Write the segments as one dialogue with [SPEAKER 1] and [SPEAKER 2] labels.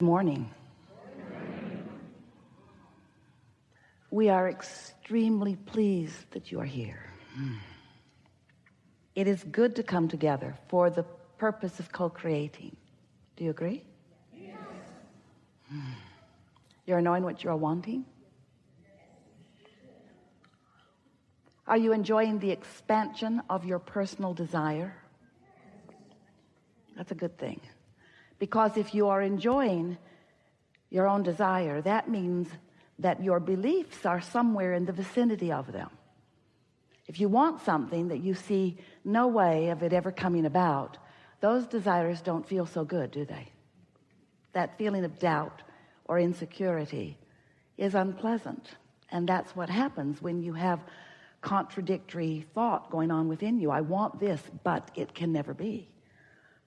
[SPEAKER 1] Morning. We are extremely pleased that you are here. It is good to come together for the purpose of co-creating. Do you agree? Yes. You're knowing what you're wanting? Are you enjoying the expansion of your personal desire? That's a good thing. Because if you are enjoying your own desire, that means that your beliefs are somewhere in the vicinity of them. If you want something that you see no way of it ever coming about, those desires don't feel so good, do they? That feeling of doubt or insecurity is unpleasant. And that's what happens when you have contradictory thought going on within you. I want this, but it can never be.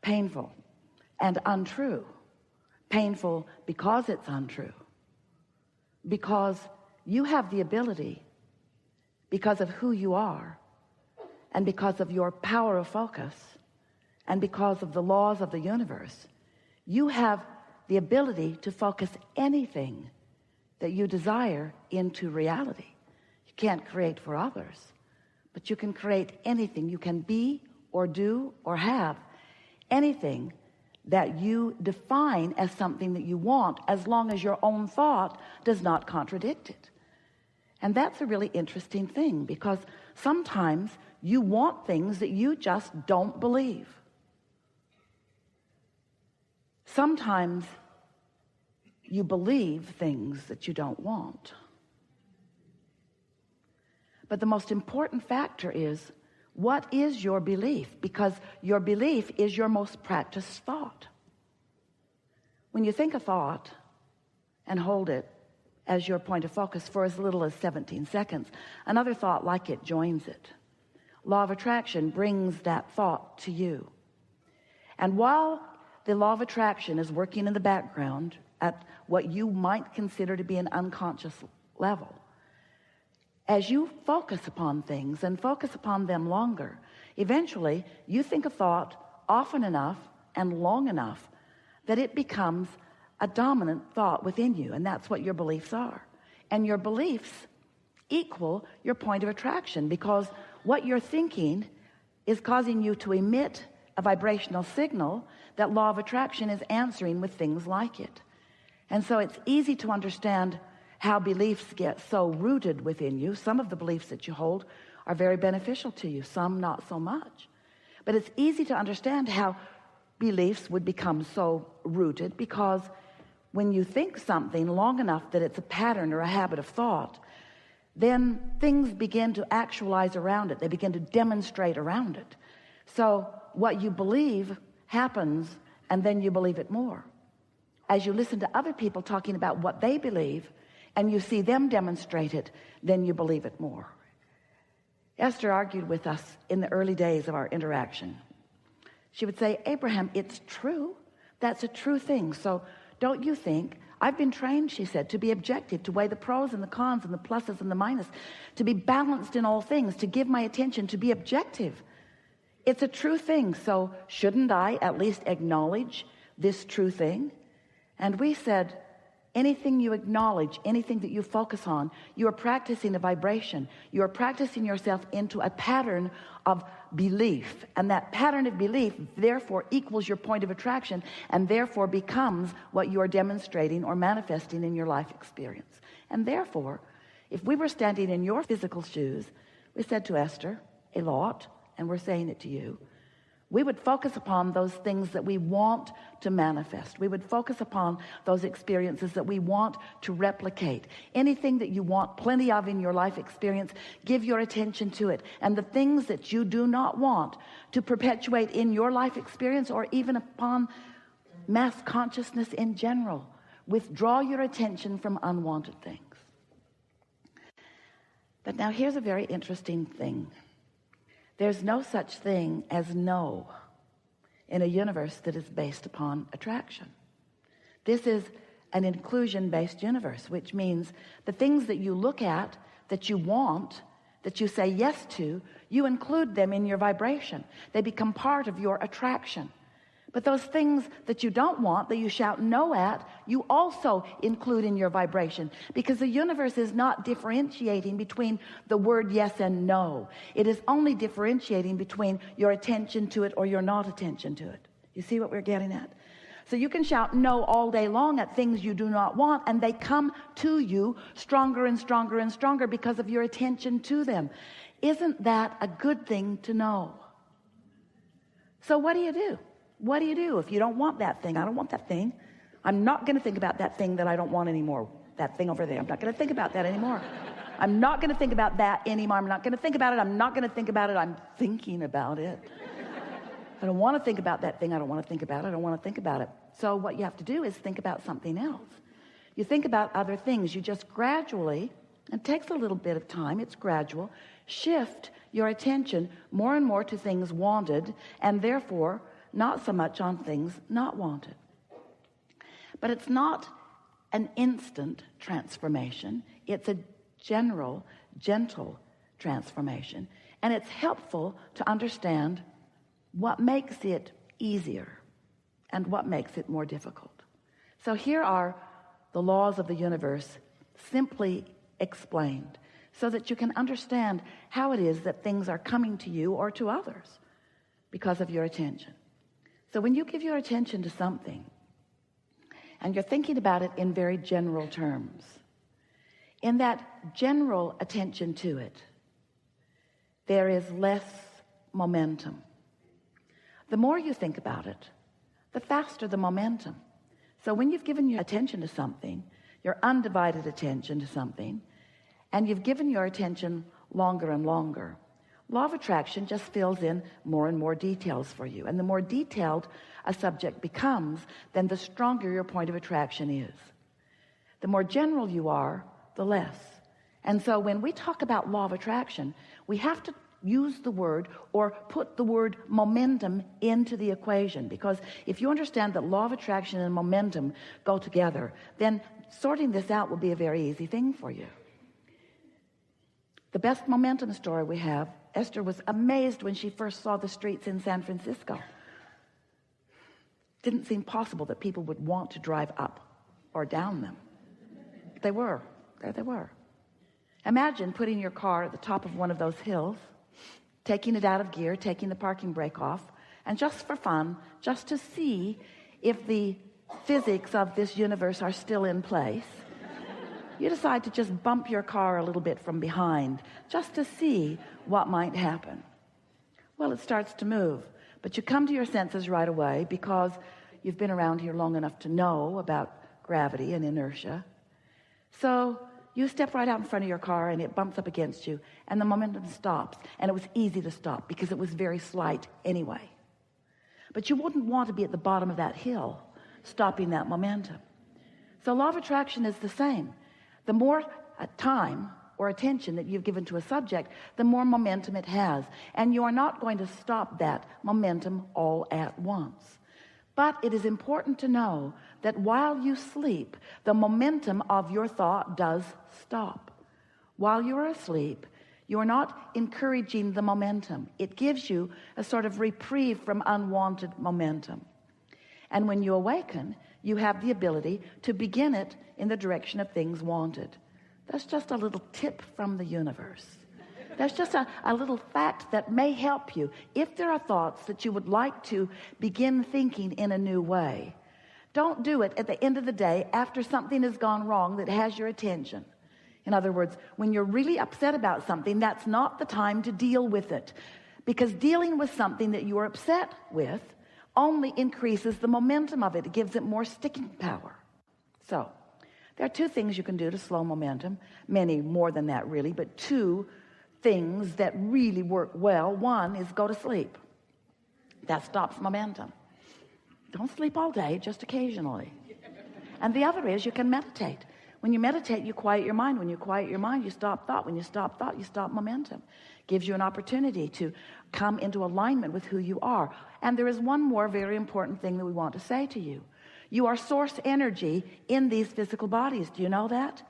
[SPEAKER 1] Painful and untrue. Painful because it's untrue. Because you have the ability, because of who you are, and because of your power of focus, and because of the laws of the universe, you have the ability to focus anything that you desire into reality. You can't create for others, but you can create anything. You can be or do or have anything that you define as something that you want, as long as your own thought does not contradict it. And that's a really interesting thing, because sometimes you want things that you just don't believe. Sometimes you believe things that you don't want. But the most important factor is, what is your belief? Because your belief is your most practiced thought. When you think a thought and hold it as your point of focus for as little as 17 seconds, another thought like it joins it. Law of attraction brings that thought to you. And while the law of attraction is working in the background at what you might consider to be an unconscious level, as you focus upon things and focus upon them longer, eventually you think a thought often enough and long enough that it becomes a dominant thought within you, and that's what your beliefs are. And your beliefs equal your point of attraction, because what you're thinking is causing you to emit a vibrational signal that law of attraction is answering with things like it. And so it's easy to understand how beliefs get so rooted within you. Some of the beliefs that you hold are very beneficial to you, some not so much. But it's easy to understand how beliefs would become so rooted, because when you think something long enough that it's a pattern or a habit of thought, then things begin to actualize around it. They begin to demonstrate around it. So what you believe happens, and then you believe it more. As you listen to other people talking about what they believe, and you see them demonstrate it, then you believe it more. Esther argued with us in the early days of our interaction. She would say, Abraham, it's true. That's a true thing. So don't you think? I've been trained, she said, to be objective, to weigh the pros and the cons and the pluses and the minuses, to be balanced in all things, to give my attention, to be objective. It's a true thing. So shouldn't I at least acknowledge this true thing? And we said, anything you acknowledge, anything that you focus on, you are practicing a vibration. You are practicing yourself into a pattern of belief. And that pattern of belief therefore equals your point of attraction, and therefore becomes what you are demonstrating or manifesting in your life experience. And therefore, if we were standing in your physical shoes, we said to Esther a lot, and we're saying it to you, we would focus upon those things that we want to manifest. We would focus upon those experiences that we want to replicate. Anything that you want plenty of in your life experience, give your attention to it. And the things that you do not want to perpetuate in your life experience, or even upon mass consciousness in general, withdraw your attention from unwanted things. But now here's a very interesting thing. There's no such thing as no in a universe that is based upon attraction. This is an inclusion-based universe, which means the things that you look at, that you want, that you say yes to, you include them in your vibration. They become part of your attraction. But those things that you don't want, that you shout no at, you also include in your vibration, because the universe is not differentiating between the word yes and no. It is only differentiating between your attention to it or your not attention to it. You see what we're getting at? So you can shout no all day long at things you do not want, and they come to you stronger and stronger and stronger because of your attention to them. Isn't that a good thing to know? So what do? What do you do if you don't want that thing? I don't want that thing. I'm not going to think about that thing that I don't want anymore. That thing over there. I'm not going to think about that anymore. I'm not going to think about that anymore. I'm not going to think about it. I'm not going to think about it. I'm thinking about it. I don't want to think about that thing. I don't want to think about it. I don't want to think about it. So what you have to do is think about something else. You think about other things. You just gradually, it takes a little bit of time, it's gradual, shift your attention more and more to things wanted, and therefore not so much on things not wanted. But it's not an instant transformation. It's a general, gentle transformation. And it's helpful to understand what makes it easier and what makes it more difficult. So here are the laws of the universe simply explained so that you can understand how it is that things are coming to you or to others because of your attention. So when you give your attention to something and you're thinking about it in very general terms, in that general attention to it, there is less momentum. The more you think about it, the faster the momentum. So when you've given your attention to something, your undivided attention to something, and you've given your attention longer and longer, law of attraction just fills in more and more details for you. And the more detailed a subject becomes, then the stronger your point of attraction is. The more general you are, the less. And so when we talk about law of attraction, we have to use the word or put the word momentum into the equation, because if you understand that law of attraction and momentum go together, then sorting this out will be a very easy thing for you. The best momentum story we have, Esther was amazed when she first saw the streets in San Francisco. Didn't seem possible that people would want to drive up or down them. They were. There they were. Imagine putting your car at the top of one of those hills, taking it out of gear, taking the parking brake off, and just for fun, just to see if the physics of this universe are still in place, you decide to just bump your car a little bit from behind just to see what might happen. Well, it starts to move, but you come to your senses right away because you've been around here long enough to know about gravity and inertia. So you step right out in front of your car and it bumps up against you and the momentum stops, and it was easy to stop because it was very slight anyway. But you wouldn't want to be at the bottom of that hill stopping that momentum. So law of attraction is the same. The more time or attention that you've given to a subject, the more momentum it has. And you are not going to stop that momentum all at once. But it is important to know that while you sleep, the momentum of your thought does stop. While you are asleep, you are not encouraging the momentum. It gives you a sort of reprieve from unwanted momentum. And when you awaken, you have the ability to begin it in the direction of things wanted. That's just a little tip from the universe. That's just a little fact that may help you. If there are thoughts that you would like to begin thinking in a new way, don't do it at the end of the day after something has gone wrong that has your attention. In other words, when you're really upset about something, that's not the time to deal with it, because dealing with something that you are upset with only increases the momentum of it. It gives it more sticking power. So there are two things you can do to slow momentum, many more than that really, but two things that really work well. One is go to sleep. That stops momentum. Don't sleep all day, just occasionally. And the other is you can meditate. When you meditate, you quiet your mind. When you quiet your mind, you stop thought. When you stop thought, you stop momentum. Gives you an opportunity to come into alignment with who you are. And there is one more very important thing that we want to say to you. You are source energy in these physical bodies. Do you know that?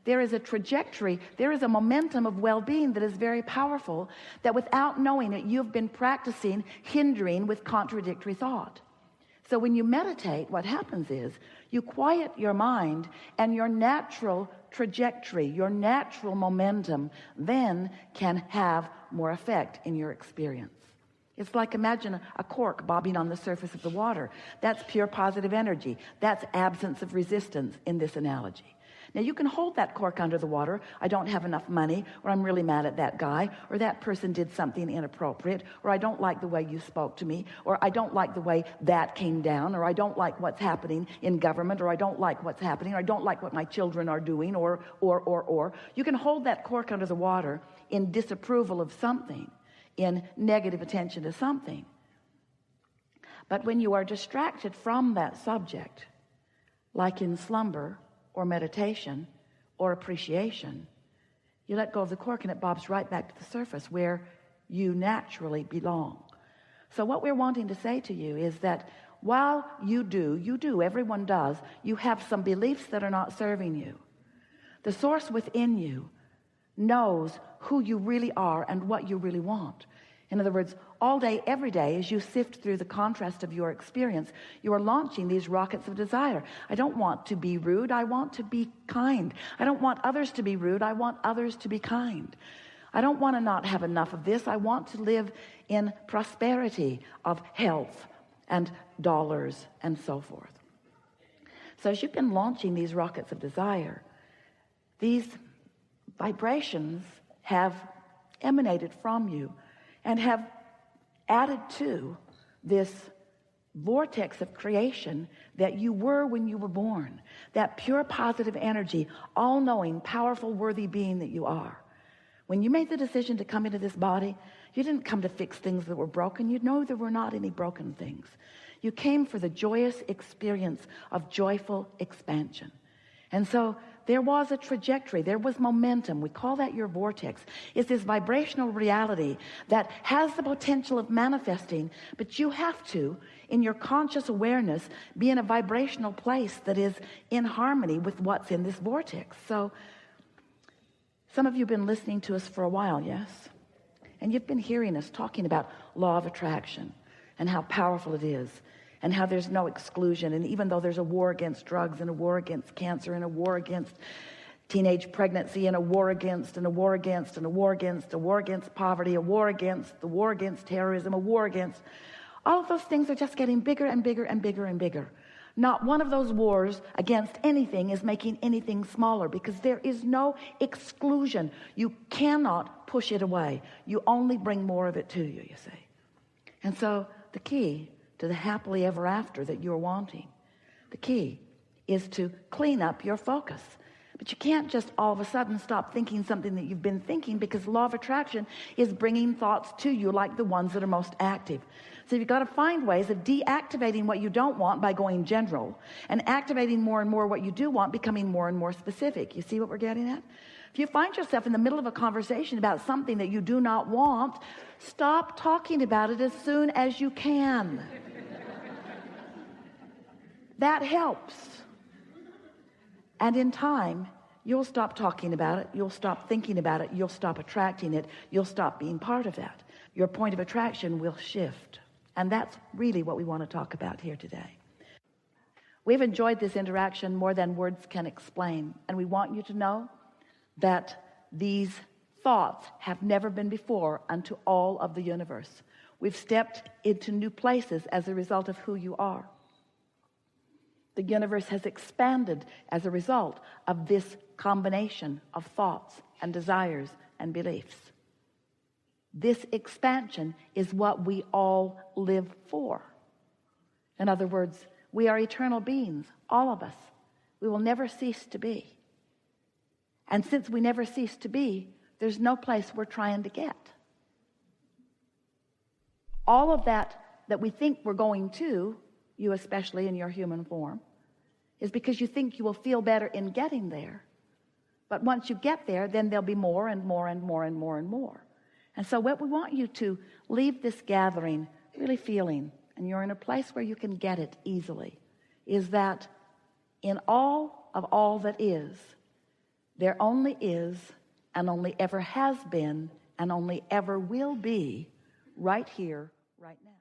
[SPEAKER 1] There is a trajectory, there is a momentum of well-being that is very powerful, that without knowing it, you've been practicing hindering with contradictory thought. So when you meditate, what happens is you quiet your mind, and your natural trajectory, your natural momentum then can have more effect in your experience. It's like, imagine a cork bobbing on the surface of the water. That's pure positive energy. That's absence of resistance in this analogy. Now you can hold that cork under the water. I don't have enough money, or I'm really mad at that guy, or that person did something inappropriate, or I don't like the way you spoke to me, or I don't like the way that came down, or I don't like what's happening in government, or I don't like what's happening, or I don't like what my children are doing, or. You can hold that cork under the water in disapproval of something, in negative attention to something. But when you are distracted from that subject, like in slumber or meditation or appreciation, you let go of the cork and it bobs right back to the surface where you naturally belong. So what we're wanting to say to you is that while you do, everyone does, you have some beliefs that are not serving you. The source within you knows who you really are and what you really want. In other words, all day, every day, as you sift through the contrast of your experience, you are launching these rockets of desire. I don't want to be rude. I want to be kind. I don't want others to be rude. I want others to be kind. I don't want to not have enough of this. I want to live in prosperity of health and dollars and so forth. So as you've been launching these rockets of desire, these vibrations have emanated from you and have added to this vortex of creation that you were when you were born, that pure positive energy, all-knowing, powerful, worthy being that you are. When you made the decision to come into this body, you didn't come to fix things that were broken. You know there were not any broken things. You came for the joyous experience of joyful expansion. And so there was a trajectory, there was momentum. We call that your vortex. It's this vibrational reality that has the potential of manifesting, but you have to, in your conscious awareness, be in a vibrational place that is in harmony with what's in this vortex. So some of you have been listening to us for a while, yes? And you've been hearing us talking about law of attraction and how powerful it is, and how there's no exclusion. And even though there's a war against drugs and a war against cancer and a war against teenage pregnancy and a war against and a war against and a war against, a war against poverty, a war against, the war against terrorism, a war against, all of those things are just getting bigger and bigger and bigger and bigger. Not one of those wars against anything is making anything smaller, because there is no exclusion. You cannot push it away. You only bring more of it to you, you see. And so the key to the happily ever after that you're wanting, the key is to clean up your focus. But you can't just all of a sudden stop thinking something that you've been thinking, because the law of attraction is bringing thoughts to you like the ones that are most active. So you've got to find ways of deactivating what you don't want by going general, and activating more and more what you do want, becoming more and more specific. You see what we're getting at? If you find yourself in the middle of a conversation about something that you do not want, stop talking about it as soon as you can. That helps. And in time, you'll stop talking about it. You'll stop thinking about it. You'll stop attracting it. You'll stop being part of that. Your point of attraction will shift. And that's really what we want to talk about here today. We've enjoyed this interaction more than words can explain. And we want you to know that these thoughts have never been before unto all of the universe. We've stepped into new places as a result of who you are. The universe has expanded as a result of this combination of thoughts and desires and beliefs. This expansion is what we all live for. In other words, we are eternal beings, all of us. We will never cease to be. And since we never cease to be, there's no place we're trying to get. All of that we think we're going to, you especially in your human form, is because you think you will feel better in getting there. But once you get there, then there'll be more and more and more and more and more. And so what we want you to leave this gathering really feeling, and you're in a place where you can get it easily, is that in all of all that is, there only is and only ever has been and only ever will be right here, right now.